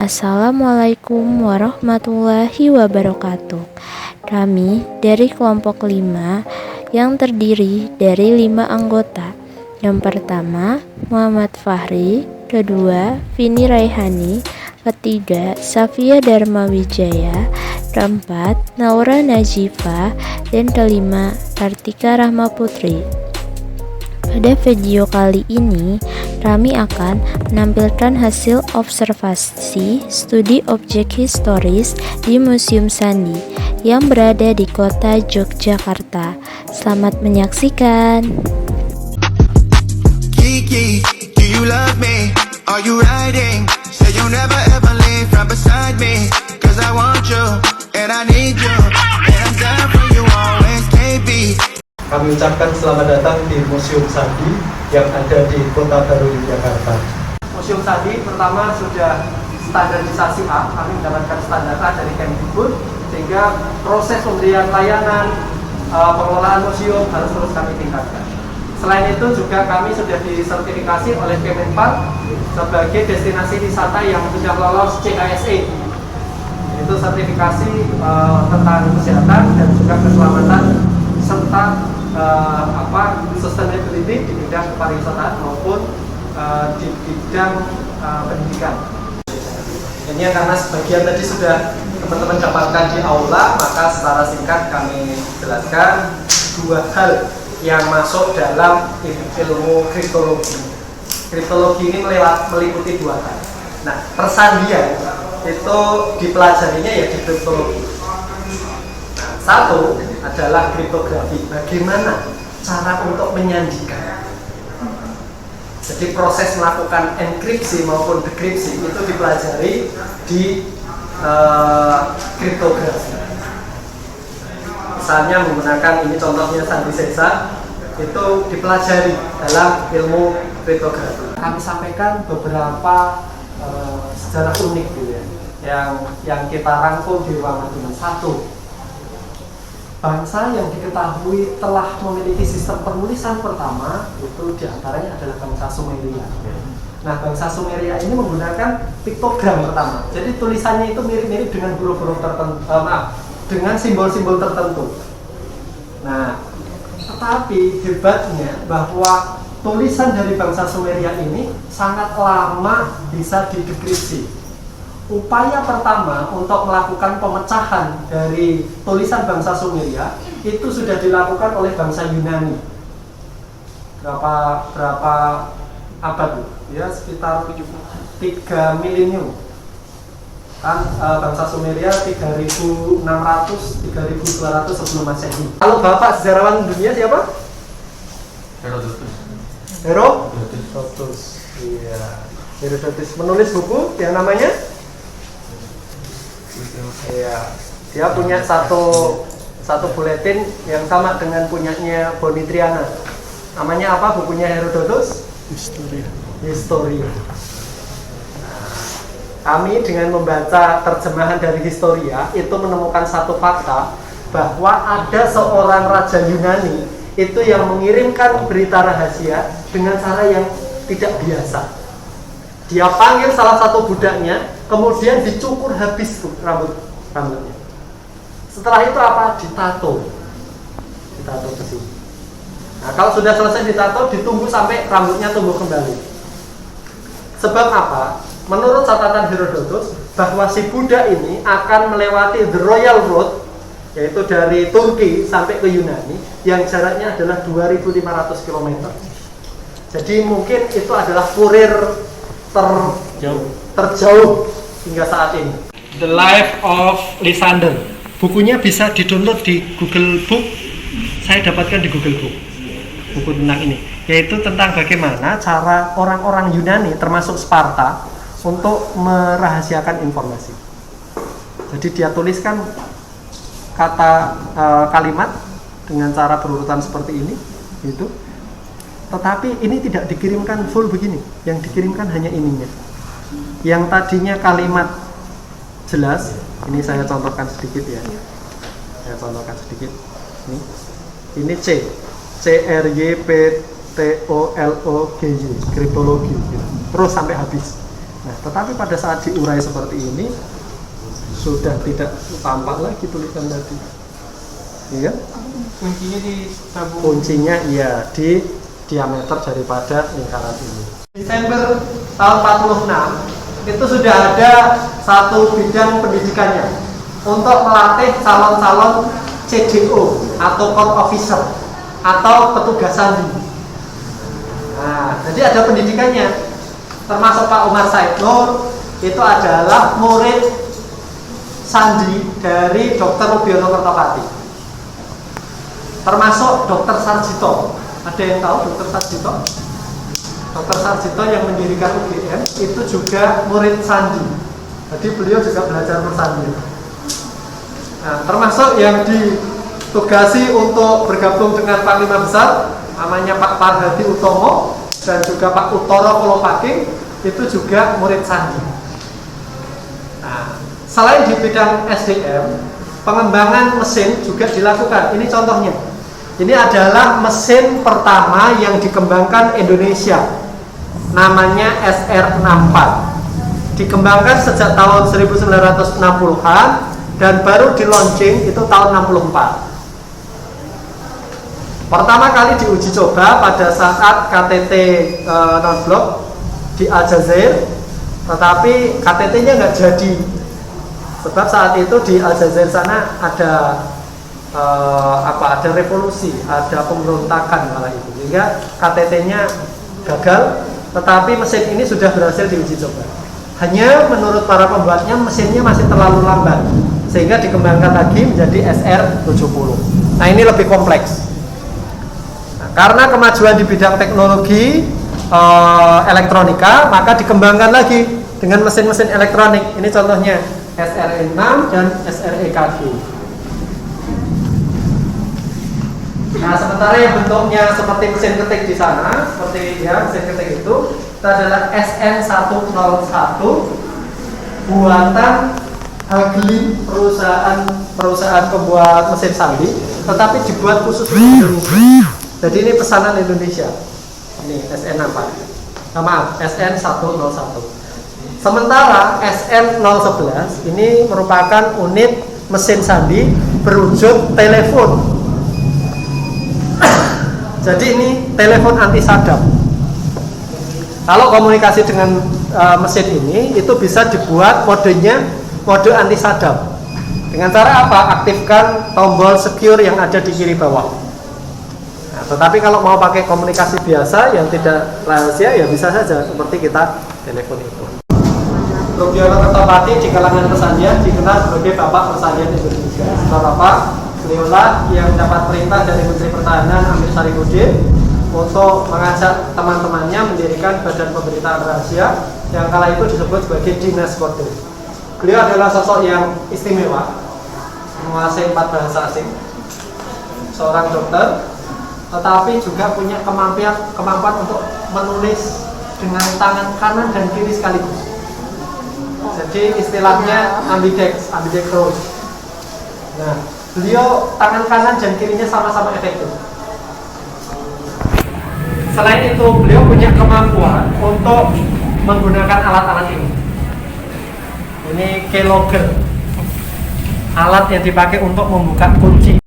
Assalamualaikum warahmatullahi wabarakatuh. Kami dari kelompok 5 yang terdiri dari 5 anggota. Yang pertama, Muhammad Fahri, kedua, Vini Raihani, ketiga, Safia Dharma Wijaya, keempat, Naura Najifa, dan kelima, Kartika Rahma Putri. Pada video kali ini, kami akan menampilkan hasil observasi studi objek historis di Museum Sandi yang berada di kota Yogyakarta. Selamat menyaksikan. Kiki, do you love me? Are you riding? Say you'll never ever leave from beside me. Cause I want you, and I need you, and I'm down for you always, KB. Kami ucapkan selamat datang di Museum Sandi yang ada di Kota Baru Yogyakarta. Museum Sandi pertama sudah standarisasi A, kami mendapatkan standar A dari Kemdikbud, sehingga proses pemberian layanan pengelolaan museum harus terus kami tingkatkan. Selain itu juga kami sudah disertifikasi oleh Kemenpar sebagai destinasi wisata yang sudah lolos CKSE. Itu sertifikasi tentang kesehatan dan juga keselamatan serta sustainability di bidang pariwisata maupun di bidang pendidikan. Ini karena sebagian tadi sudah teman-teman dapatkan di aula, maka secara singkat kami jelaskan dua hal yang masuk dalam ilmu kriptologi. Kriptologi ini meliputi dua hal. Nah, persandian itu dipelajarinya ya di kriptologi. Nah, satu adalah kriptografi. Bagaimana cara untuk menyandikan? Jadi proses melakukan enkripsi maupun dekripsi itu dipelajari di kriptografi. Misalnya menggunakan ini contohnya Sandi Sesa itu dipelajari dalam ilmu kriptografi. Kami sampaikan beberapa sejarah unik gitu ya, yang kita rangkum di ruangan ini. Satu, bangsa yang diketahui telah memiliki sistem penulisan pertama itu diantaranya adalah bangsa Sumeria. Nah, bangsa Sumeria ini menggunakan piktogram pertama. Jadi tulisannya itu mirip-mirip dengan huruf-huruf tertentu, dengan simbol-simbol tertentu. Nah, tetapi hebatnya bahwa tulisan dari bangsa Sumeria ini sangat lama bisa didekripsi. Upaya pertama untuk melakukan pemecahan dari tulisan bangsa Sumeria itu sudah dilakukan oleh bangsa Yunani. Berapa abad? Ya, sekitar 3 milenium. Kan bangsa Sumeria 3600 3200 sebelum Masehi. Kalau Bapak sejarawan dunia siapa? Herodotus. Iya. Herodotus menulis buku yang namanya iya, dia punya satu buletin yang sama dengan punyanya Boni Triana. Namanya apa bukunya Herodotus? Historia. Kami dengan membaca terjemahan dari Historia itu menemukan satu fakta bahwa ada seorang raja Yunani itu yang mengirimkan berita rahasia dengan cara yang tidak biasa. Dia panggil salah satu budaknya, kemudian dicukur habis rambutnya. Setelah itu apa? Ditato ke sini. Nah, kalau sudah selesai ditato, ditunggu sampai rambutnya tumbuh kembali. Sebab apa? Menurut catatan Herodotus, bahwa si budak ini akan melewati the Royal Road, yaitu dari Turki sampai ke Yunani, yang jaraknya adalah 2.500 km. Jadi mungkin itu adalah kurir terjauh hingga saat ini. The Life of Lysander. Bukunya bisa di-download di Google Book. Saya dapatkan di Google Book. Buku tentang ini, yaitu tentang bagaimana cara orang-orang Yunani termasuk Sparta untuk merahasiakan informasi. Jadi dia tuliskan kalimat dengan cara berurutan seperti ini, gitu. Tetapi ini tidak dikirimkan full begini, yang dikirimkan hanya ininya. Yang tadinya kalimat jelas, ini saya contohkan sedikit ya. Saya contohkan sedikit. Ini CRYPTOLOGY, kriptologi. Terus sampai habis. Nah, tetapi pada saat diurai seperti ini sudah tidak tampak lagi tulisan tadi. Iya? Kuncinya di tabung. Kuncinya iya di diameter daripada lingkaran ini. Desember tahun 46 itu sudah ada satu bidang pendidikannya untuk melatih calon-calon CDO atau court officer atau petugas sandi. Nah, jadi ada pendidikannya, termasuk Pak Umar Said Nur itu adalah murid sandi dari Dr. Rubiono Kertopati, termasuk Dr. Sarjito. Ada yang tahu Dr. Sarjito? Dr. Sarjito yang mendirikan UGM itu juga murid sandi, jadi beliau juga belajar bersandi. Nah, termasuk yang ditugasi untuk bergabung dengan Panglima Besar namanya Pak Parhadi Utomo dan juga Pak Utoro Kolopaking itu juga murid sandi. Nah, selain di bidang SDM, pengembangan mesin juga dilakukan. Ini contohnya. Ini adalah mesin pertama yang dikembangkan Indonesia. Namanya SR64. Dikembangkan sejak tahun 1960-an dan baru di launching itu tahun 64. Pertama kali diuji coba pada saat KTT non-blok di Aljazair, tetapi KTT-nya nggak jadi. Sebab saat itu di Aljazair sana ada ada revolusi, ada pemberontakan malah itu, sehingga KTT-nya gagal. Tetapi mesin ini sudah berhasil diuji coba. Hanya menurut para pembuatnya mesinnya masih terlalu lambat, sehingga dikembangkan lagi menjadi SR70. Nah, ini lebih kompleks. Nah, karena kemajuan di bidang teknologi elektronika, maka dikembangkan lagi dengan mesin-mesin elektronik. Ini contohnya SRE6 dan SREKG. Nah, sementara yang bentuknya seperti mesin ketik di sana, seperti ya mesin ketik itu adalah SN101 buatan Haglin, perusahaan pembuat mesin sandi, tetapi dibuat khusus untuk Indonesia. Jadi ini pesanan Indonesia. Ini SN4. Nah, maaf, SN101. Sementara SN011 ini merupakan unit mesin sandi berwujud telepon. Jadi ini telepon anti sadap. Kalau komunikasi dengan mesin ini itu bisa dibuat modenya mode anti sadap. Dengan cara apa? Aktifkan tombol secure yang ada di kiri bawah. Nah, tetapi kalau mau pakai komunikasi biasa yang tidak rahasia ya bisa saja seperti kita telepon itu. Rubiono Kertopati di kalangan persandian dikenal sebagai Bapak Persandian Indonesia. Setelah Bapak, beliaulah yang dapat perintah dari Menteri Pertahanan Amir Syarifuddin untuk mengajak teman-temannya mendirikan badan pemberitaan rahasia yang kala itu disebut sebagai Dinas Kode. Beliau adalah sosok yang istimewa, menguasai 4 bahasa asing, seorang dokter, tetapi juga punya kemampuan untuk menulis dengan tangan kanan dan kiri sekaligus. Jadi istilahnya ambidextrous. Nah, beliau tangan kanan dan kirinya sama-sama efektif. Selain itu, beliau punya kemampuan untuk menggunakan alat-alat ini. Ini keylogger, alat yang dipakai untuk membuka kunci.